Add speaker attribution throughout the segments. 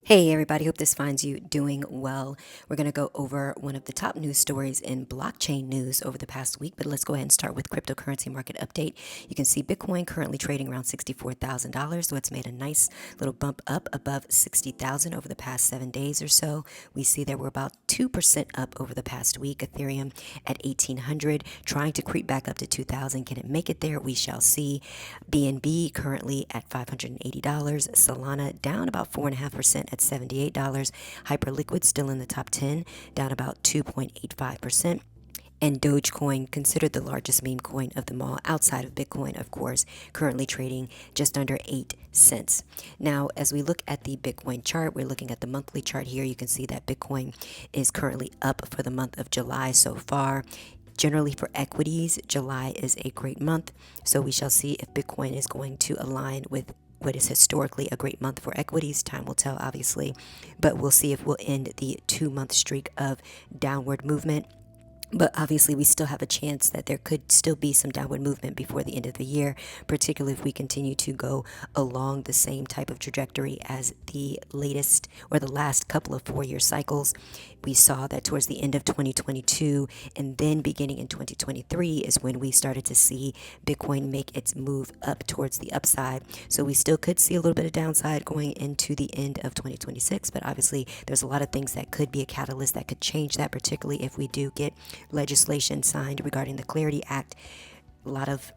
Speaker 1: Hey everybody, hope this finds you doing well. We're going to go over one of the top news stories in blockchain news over the past week, but let's go ahead and start with cryptocurrency market update. You can see Bitcoin currently trading around $64,000, so it's made a nice little bump up above 60,000 over the past 7 days or so. We see that we're about 2% up over the past week. Ethereum at 1,800, trying to creep back up to 2,000. Can it make it there? We shall see. BNB currently at $580. Solana down about 4.5% at $78. Hyperliquid still in the top 10, down about 2.85%. And Dogecoin, considered the largest meme coin of them all, outside of Bitcoin, of course, currently trading just under 8 cents. Now, as we look at the Bitcoin chart, we're looking at the monthly chart here. You can see that Bitcoin is currently up for the month of July so far. Generally, for equities, July is a great month, so we shall see if Bitcoin is going to align with what is historically a great month for equities. Time will tell, obviously, but we'll see if we'll end the 2-month streak of downward movement. But obviously, we still have a chance that there could still be some downward movement before the end of the year, particularly if we continue to go along the same type of trajectory as the latest or the last couple of 4-year cycles. We saw that towards the end of 2022 and then beginning in 2023 is when we started to see Bitcoin make its move up towards the upside. So we still could see a little bit of downside going into the end of 2026, but obviously there's a lot of things that could be a catalyst that could change that, particularly if we do get legislation signed regarding the Clarity Act. A lot of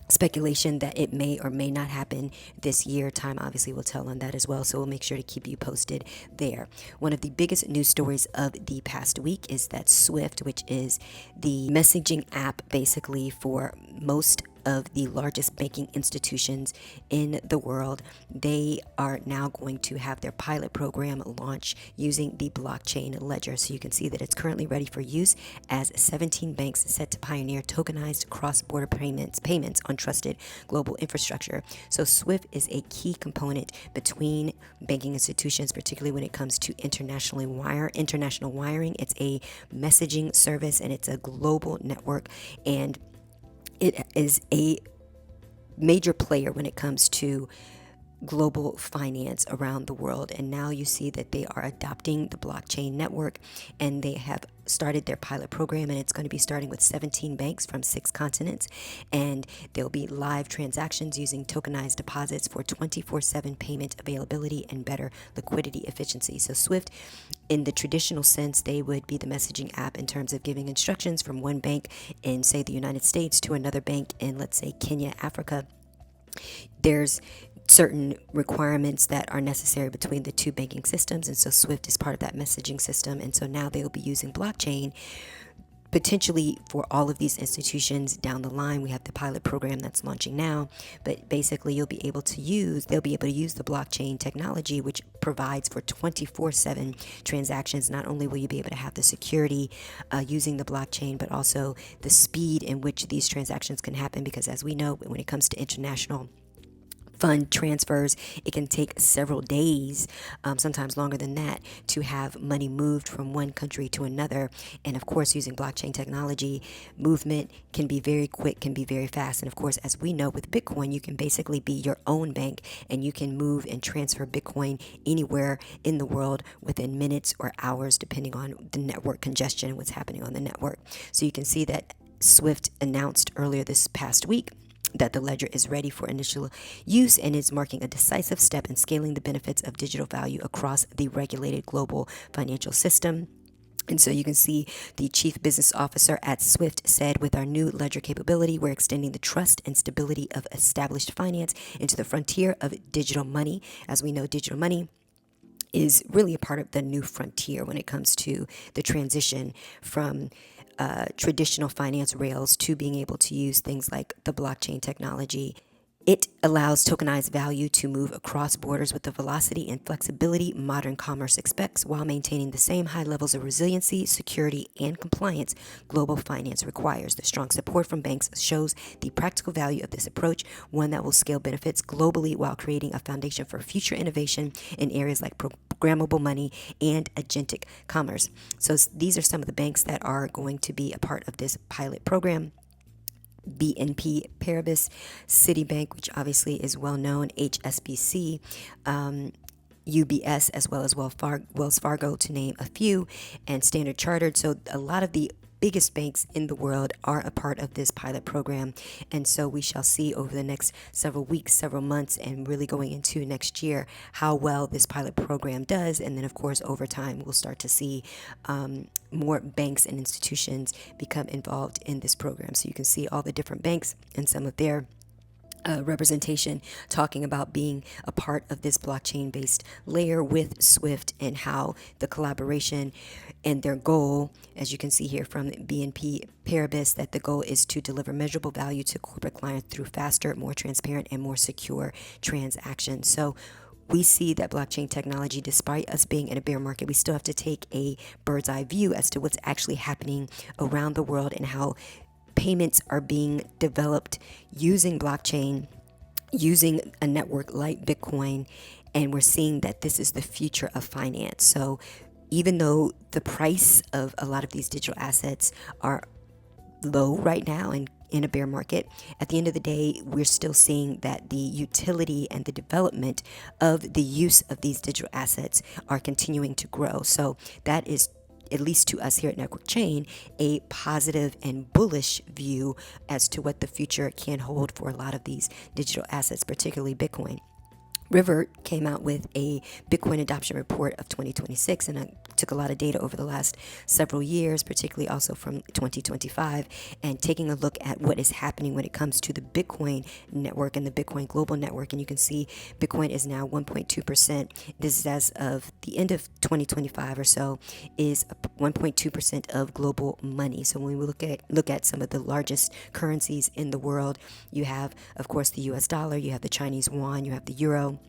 Speaker 1: speculation that it may or may not happen this year. Time obviously will tell on that as well, so we'll make sure to keep you posted there. One of the biggest news stories of the past week is that Swift, which is the messaging app basically for most of the largest banking institutions in the world, they are now going to have their pilot program launch using the blockchain ledger. So you can see that it's currently ready for use as 17 banks set to pioneer tokenized cross-border payments on trusted global infrastructure. So Swift is a key component between banking institutions, particularly when it comes to international wiring. It's a messaging service and it's a global network, and it is a major player when it comes to global finance around the world. And now you see that they are adopting the blockchain network, and they have started their pilot program, and it's going to be starting with 17 banks from 6 continents, and there'll be live transactions using tokenized deposits for 24/7 payment availability and better liquidity efficiency. So Swift, in the traditional sense, they would be the messaging app in terms of giving instructions from one bank in, say, the United States to another bank in, let's say, Kenya, Africa. There's certain requirements that are necessary between the two banking systems, and so Swift is part of that messaging system. And so now they will be using blockchain potentially for all of these institutions down the line. We have the pilot program that's launching now, but basically they'll be able to use the blockchain technology, which provides for 24/7 transactions. Not only will you be able to have the security using the blockchain, but also the speed in which these transactions can happen, because as we know, when it comes to international fund transfers, it can take several days, sometimes longer than that, to have money moved from one country to another. And of course, using blockchain technology, movement can be very quick, can be very fast. And of course, as we know with Bitcoin, you can basically be your own bank, and you can move and transfer Bitcoin anywhere in the world within minutes or hours, depending on the network congestion and what's happening on the network. So you can see that Swift announced earlier this past week that the ledger is ready for initial use and is marking a decisive step in scaling the benefits of digital value across the regulated global financial system. And so you can see the chief business officer at Swift said, with our new ledger capability, we're extending the trust and stability of established finance into the frontier of digital money. As we know, digital money is really a part of the new frontier when it comes to the transition from traditional finance rails to being able to use things like the blockchain technology. It allows tokenized value to move across borders with the velocity and flexibility modern commerce expects, while maintaining the same high levels of resiliency, security, and compliance global finance requires. The strong support from banks shows the practical value of this approach, one that will scale benefits globally while creating a foundation for future innovation in areas like programmable money and agentic commerce. So these are some of the banks that are going to be a part of this pilot program. BNP Paribas, Citibank, which obviously is well known, HSBC, UBS, as well as Wells Fargo, to name a few, and Standard Chartered. So a lot of the biggest banks in the world are a part of this pilot program. And so we shall see over the next several weeks, several months, and really going into next year how well this pilot program does. And then, of course, over time, we'll start to see more banks and institutions become involved in this program. So you can see all the different banks and some of their representation talking about being a part of this blockchain based layer with Swift, and how the collaboration and their goal, as you can see here from BNP Paribas, that the goal is to deliver measurable value to corporate clients through faster, more transparent, and more secure transactions. So we see that blockchain technology, despite us being in a bear market, we still have to take a bird's eye view as to what's actually happening around the world and how payments are being developed using blockchain, using a network like Bitcoin, and we're seeing that this is the future of finance. So even though the price of a lot of these digital assets are low right now and in a bear market, at the end of the day, we're still seeing that the utility and the development of the use of these digital assets are continuing to grow. So that is, at least to us here at Networkchain, a positive and bullish view as to what the future can hold for a lot of these digital assets, particularly Bitcoin. River came out with a Bitcoin adoption report of 2026, and I took a lot of data over the last several years, particularly also from 2025, and taking a look at what is happening when it comes to the Bitcoin network and the Bitcoin global network. And you can see Bitcoin is now 1.2%. This is as of the end of 2025 or so, is 1.2% of global money. So when we look at some of the largest currencies in the world, you have, of course, the US dollar, you have the Chinese yuan, you have the euro.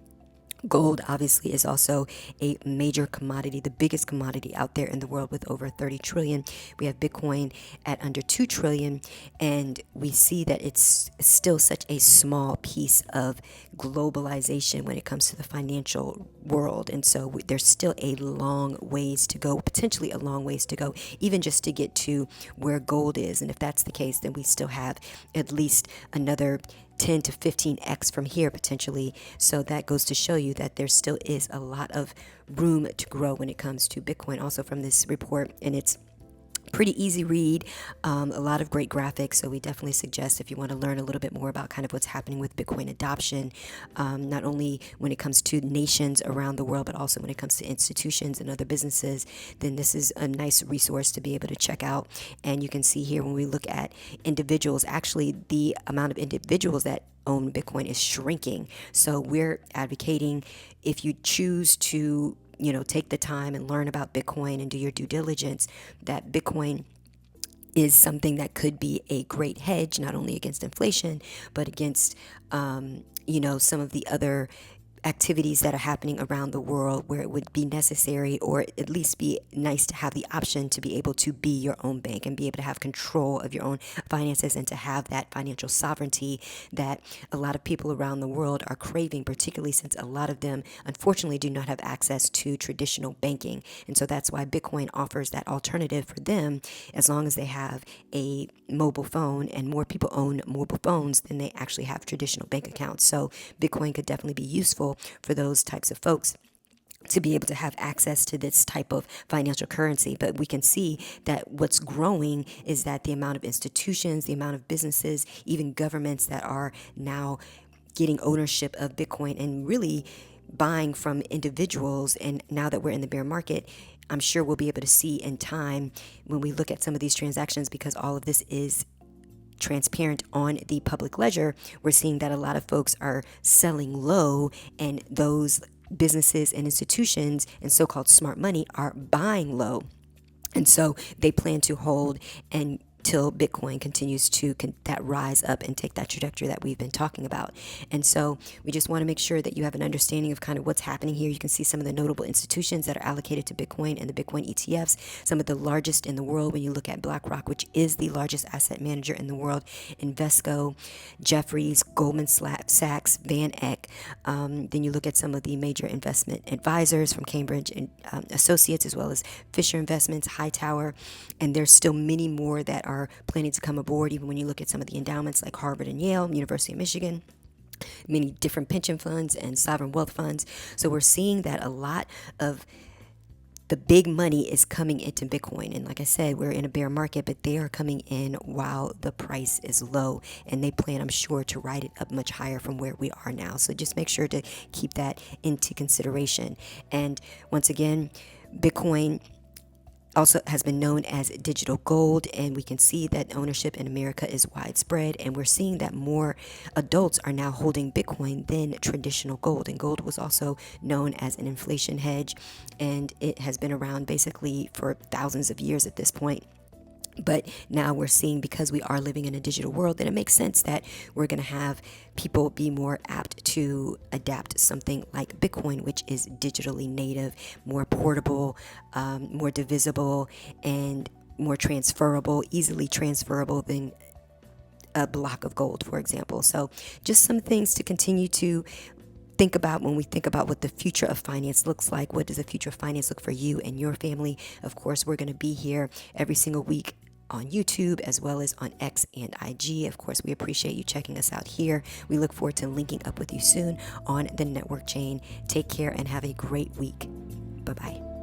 Speaker 1: Gold obviously is also a major commodity, the biggest commodity out there in the world with over 30 trillion. We have Bitcoin at under 2 trillion, and we see that it's still such a small piece of globalization when it comes to the financial world. And so there's still a long ways to go, potentially a long ways to go, even just to get to where gold is. And if that's the case, then we still have at least another 10 to 15x from here potentially. So that goes to show you that there still is a lot of room to grow when it comes to Bitcoin, also from this report. And it's pretty easy read, a lot of great graphics. So we definitely suggest, if you want to learn a little bit more about kind of what's happening with Bitcoin adoption, not only when it comes to nations around the world, but also when it comes to institutions and other businesses, then this is a nice resource to be able to check out. And you can see here when we look at individuals, actually the amount of individuals that own Bitcoin is shrinking. So we're advocating, if you choose to take the time and learn about Bitcoin and do your due diligence, that Bitcoin is something that could be a great hedge, not only against inflation, but against, some of the other activities that are happening around the world where it would be necessary, or at least be nice to have the option to be able to be your own bank and be able to have control of your own finances and to have that financial sovereignty that a lot of people around the world are craving, particularly since a lot of them unfortunately do not have access to traditional banking. And so that's why Bitcoin offers that alternative for them, as long as they have a mobile phone, and more people own mobile phones than they actually have traditional bank accounts. So Bitcoin could definitely be useful for those types of folks to be able to have access to this type of financial currency. But we can see that what's growing is that the amount of institutions, the amount of businesses, even governments that are now getting ownership of Bitcoin and really buying from individuals. And now that we're in the bear market, I'm sure we'll be able to see in time when we look at some of these transactions, because all of this is transparent on the public ledger. We're seeing that a lot of folks are selling low, and those businesses and institutions and so-called smart money are buying low. And so they plan to hold until Bitcoin continues to that rise up and take that trajectory that we've been talking about. And so we just want to make sure that you have an understanding of kind of what's happening here. You can see some of the notable institutions that are allocated to Bitcoin and the Bitcoin ETFs, some of the largest in the world when you look at BlackRock, which is the largest asset manager in the world, Invesco, Jefferies, Goldman Sachs, Van Eck. Then you look at some of the major investment advisors from Cambridge and Associates, as well as Fisher Investments, Hightower, and there's still many more that are planning to come aboard, even when you look at some of the endowments like Harvard and Yale, University of Michigan. many different pension funds and sovereign wealth funds. So we're seeing that a lot of the big money is coming into Bitcoin. And like I said, we're in a bear market, but they are coming in while the price is low. And they plan, I'm sure, to ride it up much higher from where we are now. So just make sure to keep that into consideration. And once again, Bitcoin also has been known as digital gold, and we can see that ownership in America is widespread, and we're seeing that more adults are now holding Bitcoin than traditional gold. And gold was also known as an inflation hedge, and it has been around basically for thousands of years at this point. But now we're seeing, because we are living in a digital world, that it makes sense that we're going to have people be more apt to adapt something like Bitcoin, which is digitally native, more portable, more divisible, and more transferable, easily transferable than a block of gold, for example. So just some things to continue to think about when we think about what the future of finance looks like. What does the future of finance look for you and your family? Of course, we're going to be here every single week on YouTube as well as on X and IG. Of course, we appreciate you checking us out here. We look forward to linking up with you soon on the network chain. Take care and have a great week. Bye-bye.